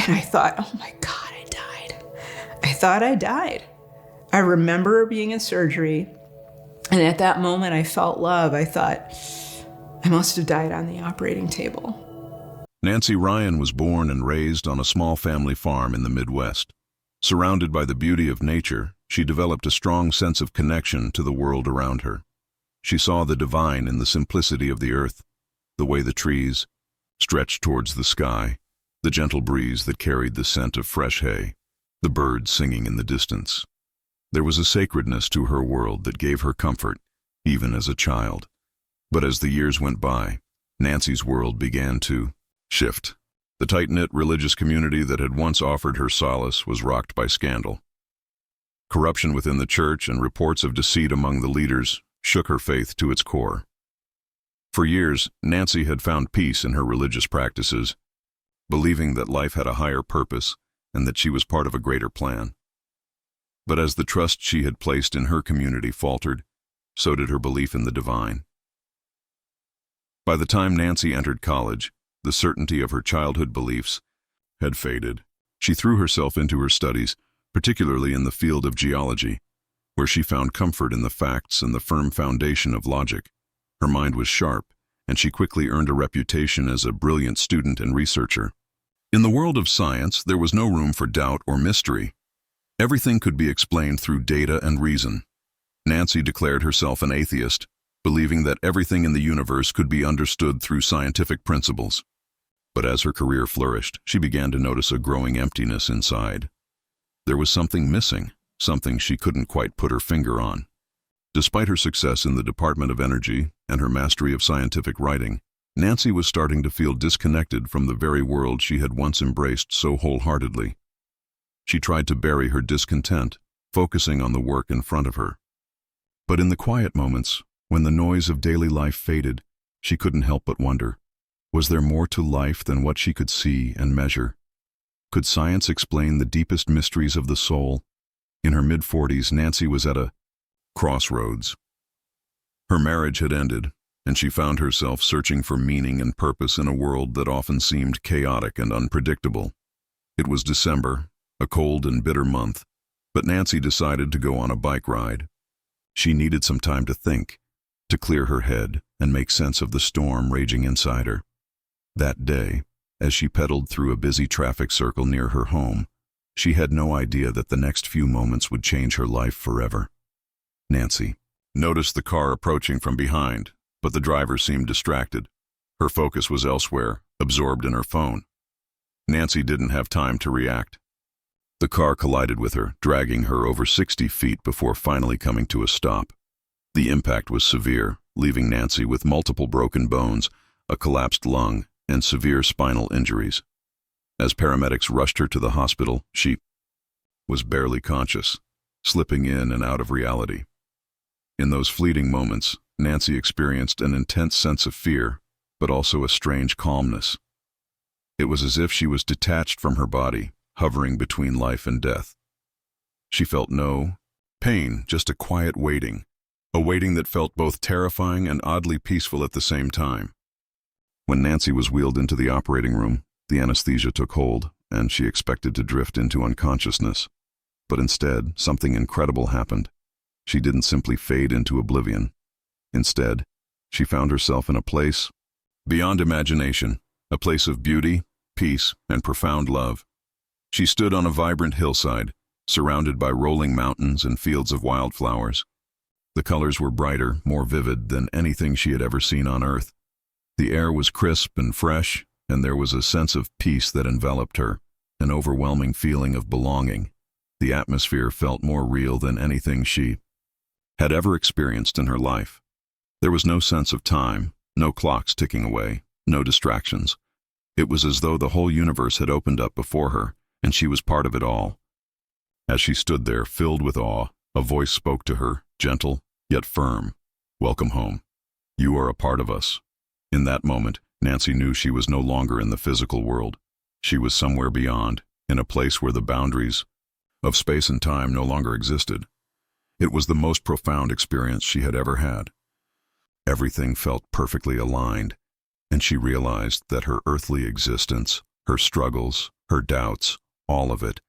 And I thought, oh my God, I died. I thought I died. I remember being in surgery, and at that moment I felt love. I thought, I must have died on the operating table. Nancy Ryan was born and raised on a small family farm in the Midwest. Surrounded by the beauty of nature, she developed a strong sense of connection to the world around her. She saw the divine in the simplicity of the earth, the way the trees stretched towards the sky, the gentle breeze that carried the scent of fresh hay, the birds singing in the distance. There was a sacredness to her world that gave her comfort, even as a child. But as the years went by, Nancy's world began to shift. The tight-knit religious community that had once offered her solace was rocked by scandal. Corruption within the church and reports of deceit among the leaders shook her faith to its core. For years, Nancy had found peace in her religious practices, believing that life had a higher purpose and that she was part of a greater plan. But as the trust she had placed in her community faltered, so did her belief in the divine. By the time Nancy entered college, the certainty of her childhood beliefs had faded. She threw herself into her studies, particularly in the field of geology, where she found comfort in the facts and the firm foundation of logic. Her mind was sharp, and she quickly earned a reputation as a brilliant student and researcher. In the world of science, there was no room for doubt or mystery. Everything could be explained through data and reason. Nancy declared herself an atheist, believing that everything in the universe could be understood through scientific principles. But as her career flourished, she began to notice a growing emptiness inside. There was something missing, something she couldn't quite put her finger on. Despite her success in the Department of Energy and her mastery of scientific writing, Nancy was starting to feel disconnected from the very world she had once embraced so wholeheartedly. She tried to bury her discontent, focusing on the work in front of her. But in the quiet moments, when the noise of daily life faded, she couldn't help but wonder, was there more to life than what she could see and measure? Could science explain the deepest mysteries of the soul? In her mid-40s, Nancy was at a crossroads. Her marriage had ended, and she found herself searching for meaning and purpose in a world that often seemed chaotic and unpredictable. It was December, a cold and bitter month, but Nancy decided to go on a bike ride. She needed some time to think, to clear her head and make sense of the storm raging inside her. That day, as she pedaled through a busy traffic circle near her home, she had no idea that the next few moments would change her life forever. Nancy noticed the car approaching from behind, but the driver seemed distracted. Her focus was elsewhere, absorbed in her phone. Nancy didn't have time to react. The car collided with her, dragging her over 60 feet before finally coming to a stop. The impact was severe, leaving Nancy with multiple broken bones, a collapsed lung, and severe spinal injuries. As paramedics rushed her to the hospital, she was barely conscious, slipping in and out of reality. In those fleeting moments, Nancy experienced an intense sense of fear, but also a strange calmness. It was as if she was detached from her body, hovering between life and death. She felt no pain, just a quiet waiting, a waiting that felt both terrifying and oddly peaceful at the same time. When Nancy was wheeled into the operating room, the anesthesia took hold, and she expected to drift into unconsciousness. But instead, something incredible happened. She didn't simply fade into oblivion. Instead, she found herself in a place beyond imagination, a place of beauty, peace, and profound love. She stood on a vibrant hillside, surrounded by rolling mountains and fields of wildflowers. The colors were brighter, more vivid than anything she had ever seen on Earth. The air was crisp and fresh, and there was a sense of peace that enveloped her, an overwhelming feeling of belonging. The atmosphere felt more real than anything she had ever experienced in her life. There was no sense of time, no clocks ticking away, no distractions. It was as though the whole universe had opened up before her, and she was part of it all. As she stood there, filled with awe, a voice spoke to her, gentle yet firm. "Welcome home. You are a part of us." In that moment, Nancy knew she was no longer in the physical world. She was somewhere beyond, in a place where the boundaries of space and time no longer existed. It was the most profound experience she had ever had. Everything felt perfectly aligned, and she realized that her earthly existence, her struggles, Her doubts, all of it,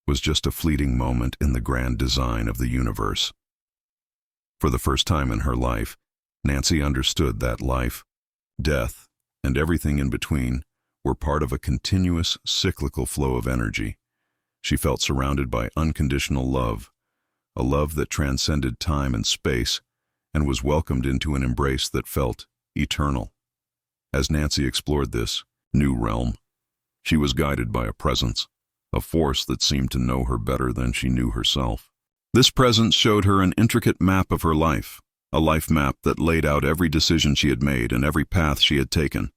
was just a fleeting moment in the grand design of the universe. For the first time in her life, Nancy understood that life, death, and everything in between were part of a continuous, cyclical flow of energy. She felt surrounded by unconditional love, a love that transcended time and space and was welcomed into an embrace that felt eternal. As Nancy explored this new realm, she was guided by a presence, a force that seemed to know her better than she knew herself. This presence showed her an intricate map of her life, a life map that laid out every decision she had made and every path she had taken.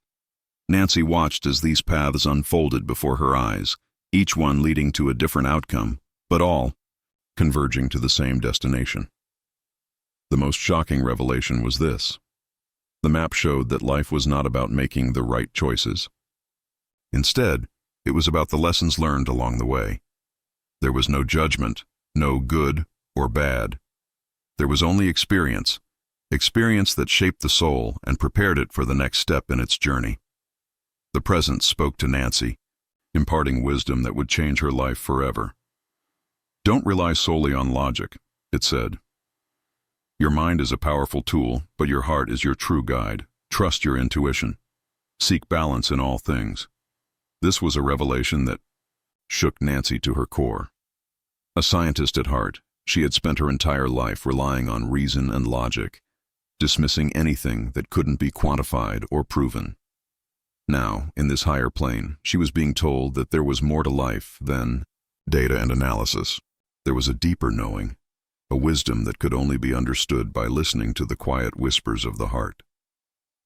Nancy watched as these paths unfolded before her eyes, each one leading to a different outcome, but all converging to the same destination. The most shocking revelation was this. The map showed that life was not about making the right choices. Instead, it was about the lessons learned along the way. There was no judgment, no good or bad. There was only experience that shaped the soul and prepared it for the next step in its journey. The presence spoke to Nancy, imparting wisdom that would change her life forever. Don't rely solely on logic, it said. Your mind is a powerful tool, but your heart is your true guide. Trust your intuition. Seek balance in all things. This was a revelation that shook Nancy to her core. A scientist at heart, she had spent her entire life relying on reason and logic, dismissing anything that couldn't be quantified or proven. Now, in this higher plane, she was being told that there was more to life than data and analysis. There was a deeper knowing, a wisdom that could only be understood by listening to the quiet whispers of the heart.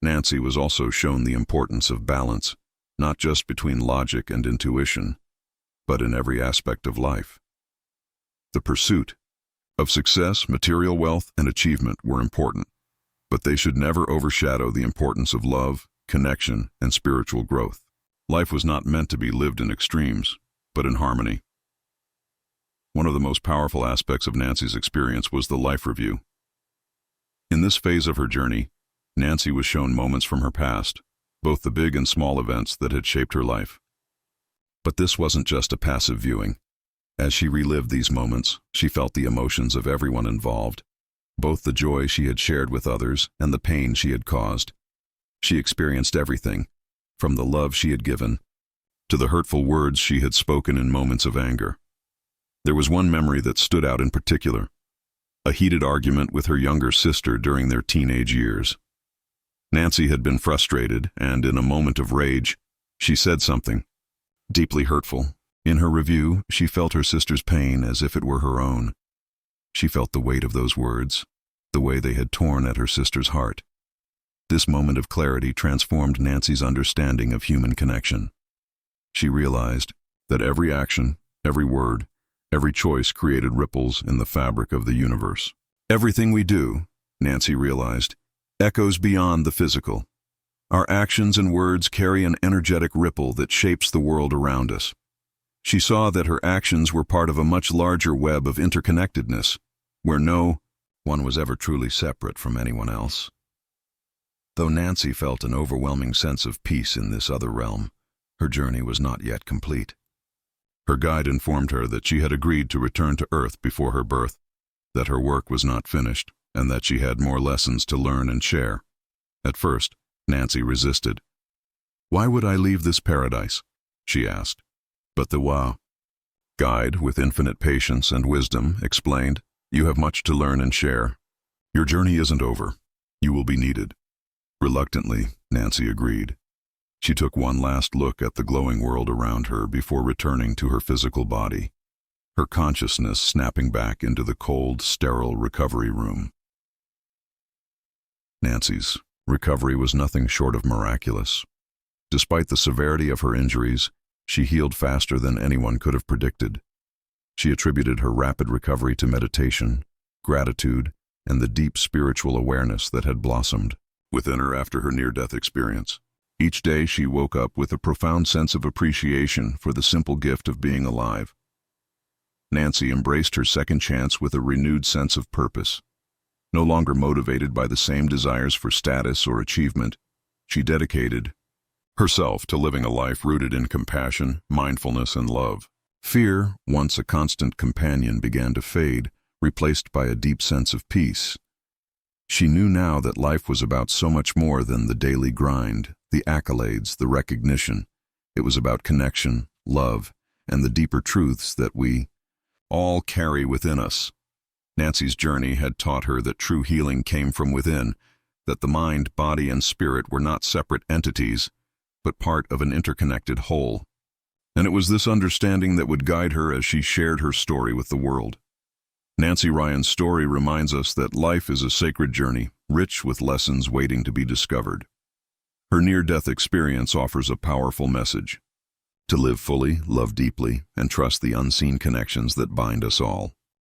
Nancy was also shown the importance of balance, not just between logic and intuition, but in every aspect of life. The pursuit of success, material wealth, and achievement were important, but they should never overshadow the importance of love, connection, and spiritual growth. Life was not meant to be lived in extremes, but in harmony. One of the most powerful aspects of Nancy's experience was the life review. In this phase of her journey, Nancy was shown moments from her past, both the big and small events that had shaped her life. But this wasn't just a passive viewing. As she relived these moments, she felt the emotions of everyone involved, both the joy she had shared with others and the pain she had caused. She experienced everything, from the love she had given to the hurtful words she had spoken in moments of anger. There was one memory that stood out in particular, a heated argument with her younger sister during their teenage years. Nancy had been frustrated, and in a moment of rage, she said something deeply hurtful. In her review, she felt her sister's pain as if it were her own. She felt the weight of those words, the way they had torn at her sister's heart. This moment of clarity transformed Nancy's understanding of human connection. She realized that every action, every word, every choice created ripples in the fabric of the universe. Everything we do, Nancy realized, echoes beyond the physical. Our actions and words carry an energetic ripple that shapes the world around us. She saw that her actions were part of a much larger web of interconnectedness, where no one was ever truly separate from anyone else. Though Nancy felt an overwhelming sense of peace in this other realm, her journey was not yet complete. Her guide informed her that she had agreed to return to Earth before her birth, that her work was not finished, and that she had more lessons to learn and share. At first, Nancy resisted. "Why would I leave this paradise?" she asked. But the guide, with infinite patience and wisdom, explained, "You have much to learn and share. Your journey isn't over. You will be needed." Reluctantly, Nancy agreed. She took one last look at the glowing world around her before returning to her physical body, her consciousness snapping back into the cold, sterile recovery room. Nancy's recovery was nothing short of miraculous. Despite the severity of her injuries, she healed faster than anyone could have predicted. She attributed her rapid recovery to meditation, gratitude, and the deep spiritual awareness that had blossomed within her after her near-death experience. Each day she woke up with a profound sense of appreciation for the simple gift of being alive. Nancy embraced her second chance with a renewed sense of purpose. No longer motivated by the same desires for status or achievement, she dedicated herself to living a life rooted in compassion, mindfulness, and love. Fear, once a constant companion, began to fade, replaced by a deep sense of peace. She knew now that life was about so much more than the daily grind, the accolades, the recognition. It was about connection, love, and the deeper truths that we all carry within us. Nancy's journey had taught her that true healing came from within, that the mind, body, and spirit were not separate entities, but part of an interconnected whole. And it was this understanding that would guide her as she shared her story with the world. Nancy Ryan's story reminds us that life is a sacred journey, rich with lessons waiting to be discovered. Her near-death experience offers a powerful message: to live fully, love deeply, and trust the unseen connections that bind us all.